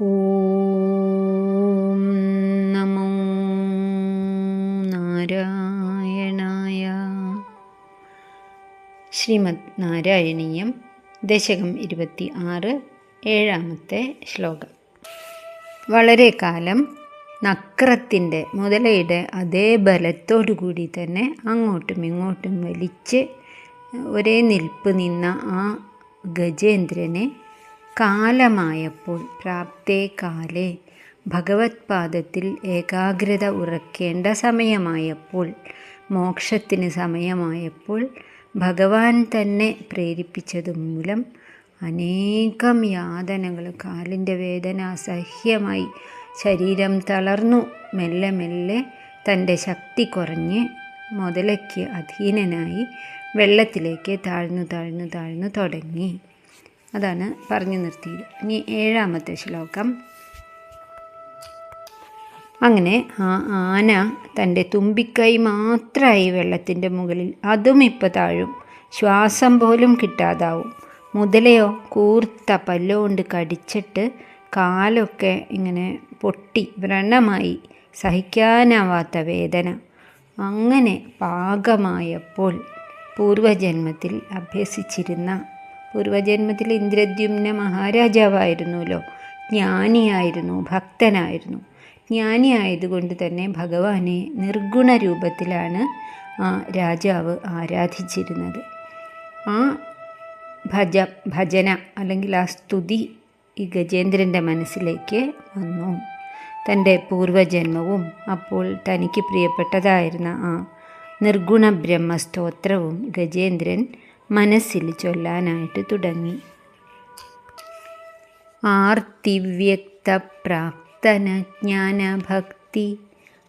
ഓം നമോ നാരായണായ. ശ്രീമദ് നാരായണീയം ദശകം 26 ഏഴാമത്തെ ശ്ലോകം. വളരെ കാലം നക്രത്തിൻ്റെ മുതലയുടെ അതേ ബലത്തോടു കൂടി തന്നെ അങ്ങോട്ടും ഇങ്ങോട്ടും വലിച്ച് ഒരേ നിൽപ്പ് നിന്ന ആ ഗജേന്ദ്രനെ കാലമായപ്പോൾ, പ്രാപ്തേ കാലേ, ഭഗവത് പാദത്തിൽ ഏകാഗ്രത ഉറക്കേണ്ട സമയമായപ്പോൾ, മോക്ഷത്തിന് സമയമായപ്പോൾ ഭഗവാൻ തന്നെ പ്രേരിപ്പിച്ചതുമൂലം അനേകം യാതനകൾ, കാലിൻ്റെ വേദന അസഹ്യമായി, ശരീരം തളർന്നു. മെല്ലെ മെല്ലെ തൻ്റെ ശക്തി കുറഞ്ഞ് മുതലയ്ക്ക് അധീനനായി വെള്ളത്തിലേക്ക് താഴ്ന്നു തുടങ്ങി. അതാണ് പറഞ്ഞു നിർത്തിയത്. ഇനി ഏഴാമത്തെ ശ്ലോകം. അങ്ങനെ ആ ആന തൻ്റെ തുമ്പിക്കൈ മാത്രമായി വെള്ളത്തിൻ്റെ മുകളിൽ, അതും ഇപ്പോൾ താഴും, ശ്വാസം പോലും കിട്ടാതാവും. മുതലയോ കൂർത്ത പല്ലുകൊണ്ട് കടിച്ചിട്ട് കാലൊക്കെ ഇങ്ങനെ പൊട്ടി വ്രണമായി, സഹിക്കാനാവാത്ത വേദന. അങ്ങനെ പാകമായപ്പോൾ പൂർവജന്മത്തിൽ അഭ്യസിച്ചിരുന്ന, പൂർവജന്മത്തിൽ ഇന്ദ്രദ്യുമ്ന മഹാരാജാവായിരുന്നല്ലോ, ജ്ഞാനിയായിരുന്നു, ഭക്തനായിരുന്നു. ജ്ഞാനിയായതുകൊണ്ട് തന്നെ ഭഗവാനെ നിർഗുണ രൂപത്തിലാണ് ആ രാജാവ് ആരാധിച്ചിരുന്നത്. ആ ഭജന അല്ലെങ്കിൽ ആ സ്തുതി ഈ ഗജേന്ദ്രൻ്റെ മനസ്സിലേക്ക് വന്നു. തൻ്റെ പൂർവജന്മവും അപ്പോൾ തനിക്ക് പ്രിയപ്പെട്ടതായിരുന്ന ആ നിർഗുണ ബ്രഹ്മസ്തോത്രവും ഗജേന്ദ്രൻ മനസ്സിൽ ചൊല്ലാനായിട്ട് തുടങ്ങി. ആർത്തിവ്യക്ത പ്രാപ്തന ജ്ഞാനഭക്തി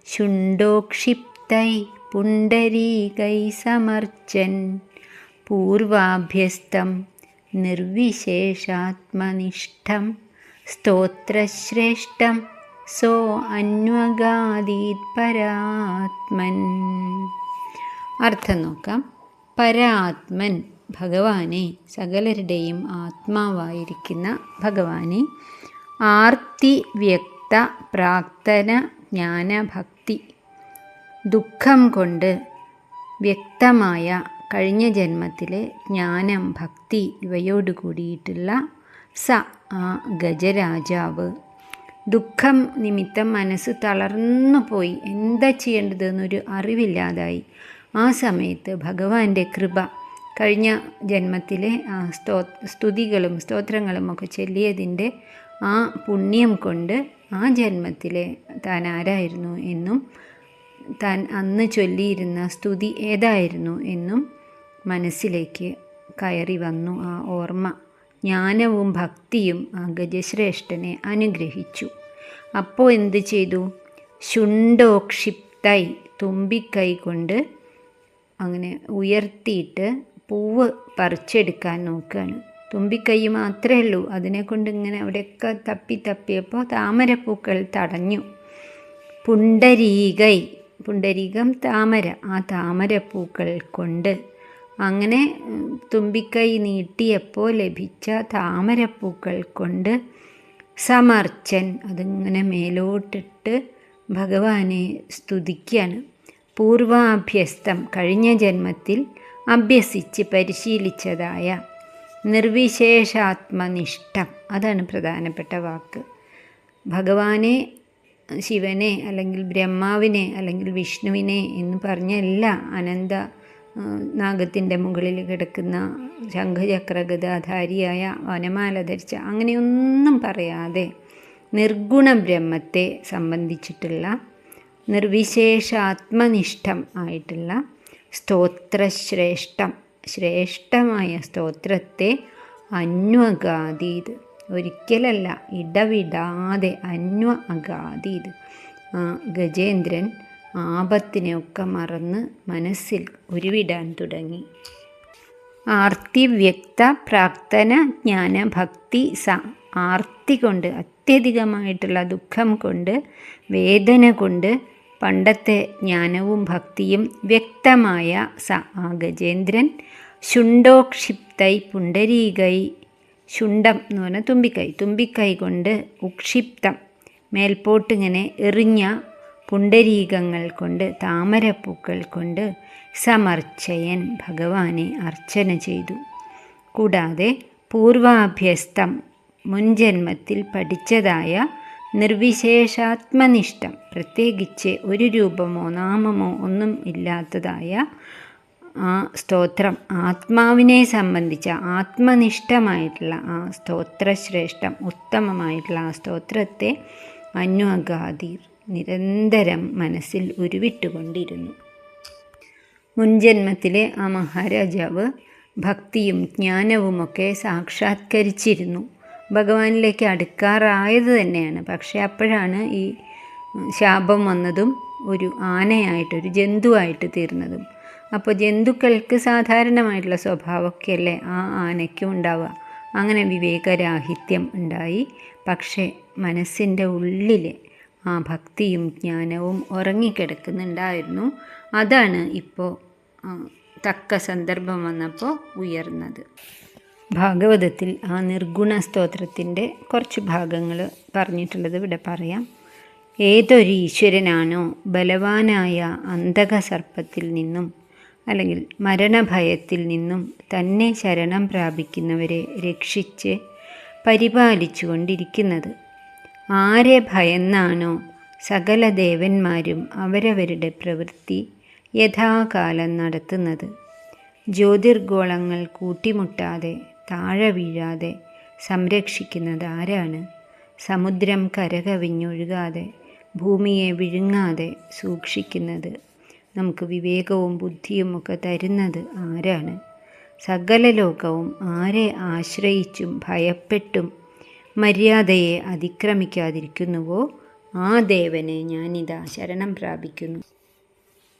ശുണ്ഡോക്ഷിപ്തൈ പുണ്ടരീകൈ സമർച്ചൻ പൂർവാഭ്യസ്തം നിർവിശേഷാത്മനിഷ്ഠം സ്തോത്രശ്രേഷ്ഠം സോ അന്വഗാദീത് പരാത്മൻ. അർത്ഥം നോക്കാം. പരാത്മൻ ഭഗവാനെ, സകലരുടെയും ആത്മാവായിരിക്കുന്ന ഭഗവാനെ, ആർത്തി വ്യക്ത പ്രാക്തന ജ്ഞാനഭക്തി, ദുഃഖം കൊണ്ട് വ്യക്തമായ കഴിഞ്ഞ ജന്മത്തിലെ ജ്ഞാനം, ഭക്തി ഇവയോട് കൂടിയിട്ടുള്ള ആ ഗജരാജാവ്, ദുഃഖം നിമിത്തം മനസ്സ് തളർന്നു പോയി, എന്താ ചെയ്യേണ്ടതെന്നൊരു അറിവില്ലാതായി. ആ സമയത്ത് ഭഗവാന്റെ കൃപ, കഴിഞ്ഞ ജന്മത്തിലെ ആ സ്തുതികളും സ്തോത്രങ്ങളും ഒക്കെ ചൊല്ലിയതിൻ്റെ ആ പുണ്യം കൊണ്ട് ആ ജന്മത്തിലെ താൻ ആരായിരുന്നു എന്നും താൻ അന്ന് ചൊല്ലിയിരുന്ന സ്തുതി ഏതായിരുന്നു എന്നും മനസ്സിലേക്ക് കയറി വന്നു. ആ ഓർമ്മ, ജ്ഞാനവും ഭക്തിയും ആ ഗജശ്രേഷ്ഠനെ അനുഗ്രഹിച്ചു. അപ്പോൾ എന്ത് ചെയ്തു? ശുണ്ഡോക്ഷിപ്തൈ, തുമ്പിക്കൈ കൊണ്ട് അങ്ങനെ ഉയർത്തിയിട്ട് പൂവ് പറിച്ചെടുക്കാൻ നോക്കുകയാണ്. തുമ്പിക്കൈ മാത്രമേ ഉള്ളൂ, അതിനെക്കൊണ്ട് ഇങ്ങനെ അവിടെയൊക്കെ തപ്പിയപ്പോൾ താമരപ്പൂക്കൾ തടഞ്ഞു. പുണ്ടരീകൈ, പുണ്ടരീകം താമര, ആ താമരപ്പൂക്കൾ കൊണ്ട് അങ്ങനെ തുമ്പിക്കൈ നീട്ടിയപ്പോൾ ലഭിച്ച താമരപ്പൂക്കൾ കൊണ്ട് സമർച്ചൻ, അതിങ്ങനെ മേലോട്ടിട്ട് ഭഗവാനെ സ്തുതിക്കുകയാണ്. പൂർവാഭ്യസ്തം, കഴിഞ്ഞ ജന്മത്തിൽ അഭ്യസിച്ച് പരിശീലിച്ചതായ നിർവിശേഷാത്മനിഷ്ഠം, അതാണ് പ്രധാനപ്പെട്ട വാക്ക്. ഭഗവാനെ, ശിവനെ അല്ലെങ്കിൽ ബ്രഹ്മാവിനെ അല്ലെങ്കിൽ വിഷ്ണുവിനെ എന്ന് പറഞ്ഞല്ല, അനന്ത നാഗത്തിൻ്റെ മുകളിൽ കിടക്കുന്ന ശംഖചക്രഗദാധാരിയായ വനമാല ധരിച്ച അങ്ങനെയൊന്നും പറയാതെ നിർഗുണ ബ്രഹ്മത്തെ സംബന്ധിച്ചിട്ടുള്ള നിർവിശേഷാത്മനിഷ്ഠം ആയിട്ടുള്ള സ്തോത്രശ്രേഷ്ഠം, ശ്രേഷ്ഠമായ സ്തോത്രത്തെ അന്വഗാദീത്, ഒരിക്കലല്ല ഇടവിടാതെ അന്വഗാദീത്, ഗജേന്ദ്രൻ ആപത്തിനെയൊക്കെ മറന്ന് മനസ്സിൽ ഉരുവിടാൻ തുടങ്ങി. ആർത്തിവ്യക്ത പ്രാക്തന ജ്ഞാനഭക്തി സ, ആർത്തി കൊണ്ട്, അത്യധികമായിട്ടുള്ള ദുഃഖം കൊണ്ട്, വേദന കൊണ്ട് പണ്ടത്തെ ജ്ഞാനവും ഭക്തിയും വ്യക്തമായ സ ആ ഗജേന്ദ്രൻ ശുണ്ഡോക്ഷിപ്തൈ പുണ്ടരീകൈ ശുണ്ഠം എന്ന് പറഞ്ഞാൽ തുമ്പിക്കൈ കൊണ്ട് ഉക്ഷിപ്തം മേൽപോട്ടിങ്ങനെ എറിഞ്ഞ പുണ്ടരീകങ്ങൾ കൊണ്ട് താമരപ്പൂക്കൾ കൊണ്ട് സമർച്ചയൻ ഭഗവാനെ അർച്ചന ചെയ്തു. കൂടാതെ പൂർവാഭ്യസ്തം മുൻജന്മത്തിൽ പഠിച്ചതായ നിർവിശേഷാത്മനിഷ്ഠം, പ്രത്യേകിച്ച് ഒരു രൂപമോ നാമമോ ഒന്നും ഇല്ലാത്തതായ ആ സ്തോത്രം, ആത്മാവിനെ സംബന്ധിച്ച ആത്മനിഷ്ഠമായിട്ടുള്ള ആ സ്തോത്രശ്രേഷ്ഠം ഉത്തമമായിട്ടുള്ള ആ സ്തോത്രത്തെ അന്വഗാതിർ നിരന്തരം മനസ്സിൽ ഉരുവിട്ടുകൊണ്ടിരുന്നു. മുൻജന്മത്തിലെ ആ മഹാരാജാവ് ഭക്തിയും ജ്ഞാനവുമൊക്കെ സാക്ഷാത്കരിച്ചിരുന്നു. ഭഗവാനിലേക്ക് അടുക്കാറായത് തന്നെയാണ്. പക്ഷേ അപ്പോഴാണ് ഈ ശാപം വന്നതും ഒരു ആനയായിട്ട്, ഒരു ജന്തുവായിട്ട് തീർന്നതും. അപ്പോൾ ജന്തുക്കൾക്ക് സാധാരണമായിട്ടുള്ള സ്വഭാവമൊക്കെയല്ലേ ആ ആനയ്ക്കും ഉണ്ടാവുക. അങ്ങനെ വിവേകരാഹിത്യം ഉണ്ടായി. പക്ഷേ മനസ്സിൻ്റെ ഉള്ളിൽ ആ ഭക്തിയും ജ്ഞാനവും ഉറങ്ങിക്കിടക്കുന്നുണ്ടായിരുന്നു. അതാണ് ഇപ്പോൾ തക്ക സന്ദർഭം വന്നപ്പോൾ ഉയർന്നത്. ഭാഗവതത്തിൽ ആ നിർഗുണ സ്തോത്രത്തിൻ്റെ കുറച്ച് ഭാഗങ്ങൾ പറഞ്ഞിട്ടുള്ളത് ഇവിടെ പറയാം. ഏതൊരു ഈശ്വരനാണോ ബലവാനായ അന്തകസർപ്പത്തിൽ നിന്നും അല്ലെങ്കിൽ മരണഭയത്തിൽ നിന്നും തന്നെ ശരണം പ്രാപിക്കുന്നവരെ രക്ഷിച്ച് പരിപാലിച്ചു കൊണ്ടിരിക്കുന്നത്, ആരെ ഭയന്നാണോ സകല ദേവന്മാരും അവരവരുടെ പ്രവൃത്തി യഥാകാലം നടത്തുന്നത്, ജ്യോതിർഗോളങ്ങൾ കൂട്ടിമുട്ടാതെ താഴെ വീഴാതെ സംരക്ഷിക്കുന്നത് ആരാണ്, സമുദ്രം കരകവിഞ്ഞൊഴുകാതെ ഭൂമിയെ വിഴുങ്ങാതെ സൂക്ഷിക്കുന്നത്, നമുക്ക് വിവേകവും ബുദ്ധിയും ഒക്കെ തരുന്നത് ആരാണ്, സകല ലോകവും ആരെ ആശ്രയിച്ചും ഭയപ്പെട്ടും മര്യാദയെ അതിക്രമിക്കാതിരിക്കുന്നുവോ ആ ദേവനെ ഞാനിതാ ശരണം പ്രാപിക്കുന്നു.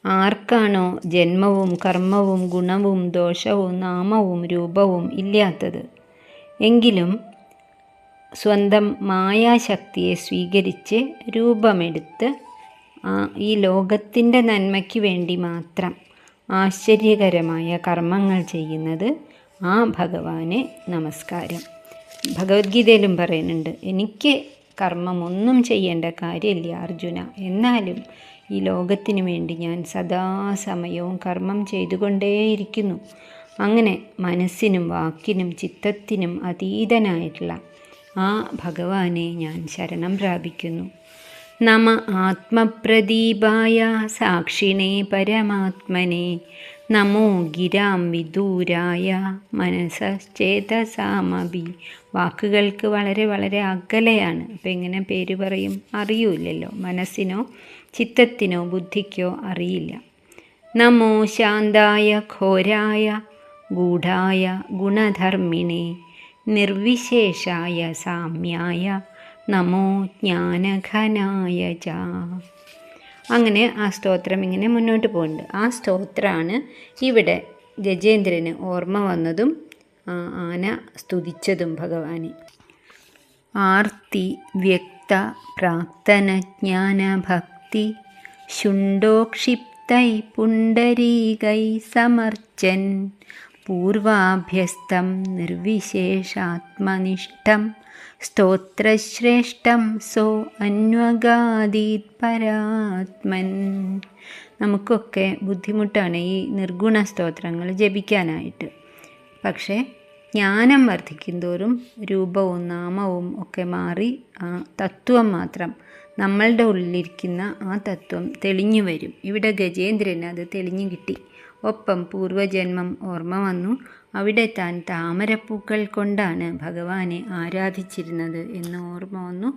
ആർക്കാണോ ജന്മവും കർമ്മവും ഗുണവും ദോഷവും നാമവും രൂപവും ഇല്ലാത്തത്, എങ്കിലും സ്വന്തം മായാശക്തിയെ സ്വീകരിച്ച് രൂപമെടുത്ത് ഈ ലോകത്തിൻ്റെ നന്മയ്ക്ക് വേണ്ടി മാത്രം ആശ്ചര്യകരമായ കർമ്മങ്ങൾ ചെയ്യുന്നത് ആ ഭഗവാനെ നമസ്കാരം. ഭഗവത്ഗീതയിലും പറയുന്നുണ്ട്, എനിക്ക് കർമ്മമൊന്നും ചെയ്യേണ്ട കാര്യമില്ല അർജുന, എന്നാലും ഈ ലോകത്തിന് വേണ്ടി ഞാൻ സദാസമയവും കർമ്മം ചെയ്തുകൊണ്ടേയിരിക്കുന്നു. അങ്ങനെ മനസ്സിനും വാക്കിനും ചിത്തത്തിനും അതീതനായിട്ടുള്ള ആ ഭഗവാനെ ഞാൻ ശരണം പ്രാപിക്കുന്നു. നമ ആത്മപ്രദീപായ സാക്ഷിണേ പരമാത്മനെ, നമോ ഗിരാം വിദൂരായ മനസശ്ചേതസാമഭി. വാക്കുകൾക്ക് വളരെ വളരെ അകലെയാണ്. അപ്പം എങ്ങനെ പേര് പറയും? അറിയില്ലല്ലോ. മനസ്സിനോ ചിത്തത്തിനോ ബുദ്ധിക്കോ അറിയില്ല. നമോ ശാന്തായ ഘോരായ ഗൂഢായ ഗുണധർമ്മിണേ, നിർവിശേഷായ സാമ്യായ നമോ ജ്ഞാനഘനായ ച. അങ്ങനെ ആ സ്തോത്രം ഇങ്ങനെ മുന്നോട്ട് പോകുന്നുണ്ട്. ആ സ്തോത്രമാണ് ഇവിടെ ഗജേന്ദ്രന് ഓർമ്മ വന്നതും ആന സ്തുതിച്ചതും ഭഗവാനെ. ആർത്തി വ്യക്ത പ്രാക്തന ജ്ഞാന ഭക്തി ശുണ്ഡോക്ഷിപ്തൈ പുണ്ടരീകൈ സമർച്ചൻ പൂർവാഭ്യസ്തം നിർവിശേഷാത്മനിഷ്ഠം സ്തോത്രശ്രേഷ്ഠം സോ അന്വഗാദീത് പരാത്മൻ. നമുക്കൊക്കെ ബുദ്ധിമുട്ടാണ് ഈ നിർഗുണ സ്തോത്രങ്ങൾ ജപിക്കാനായിട്ട്. പക്ഷേ ജ്ഞാനം വർദ്ധിക്കുന്തോറും രൂപവും നാമവും ഒക്കെ മാറി ആ തത്വം മാത്രം, നമ്മളുടെ ഉള്ളിലിരിക്കുന്ന ആ തത്വം തെളിഞ്ഞു വരും. ഇവിടെ ഗജേന്ദ്രന് അത് തെളിഞ്ഞു കിട്ടി. ഒപ്പം പൂർവജന്മം ഓർമ്മ വന്നു. അവിടെ താൻ താമരപ്പൂക്കൾ കൊണ്ടാണ് ഭഗവാനെ ആരാധിച്ചിരുന്നത് എന്ന് ഓർമ്മ വന്നു.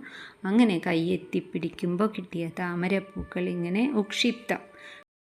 അങ്ങനെ കയ്യെത്തിപ്പിടിക്കുമ്പോൾ കിട്ടിയ താമരപ്പൂക്കൾ ഇങ്ങനെ ഉക്ഷിപ്തം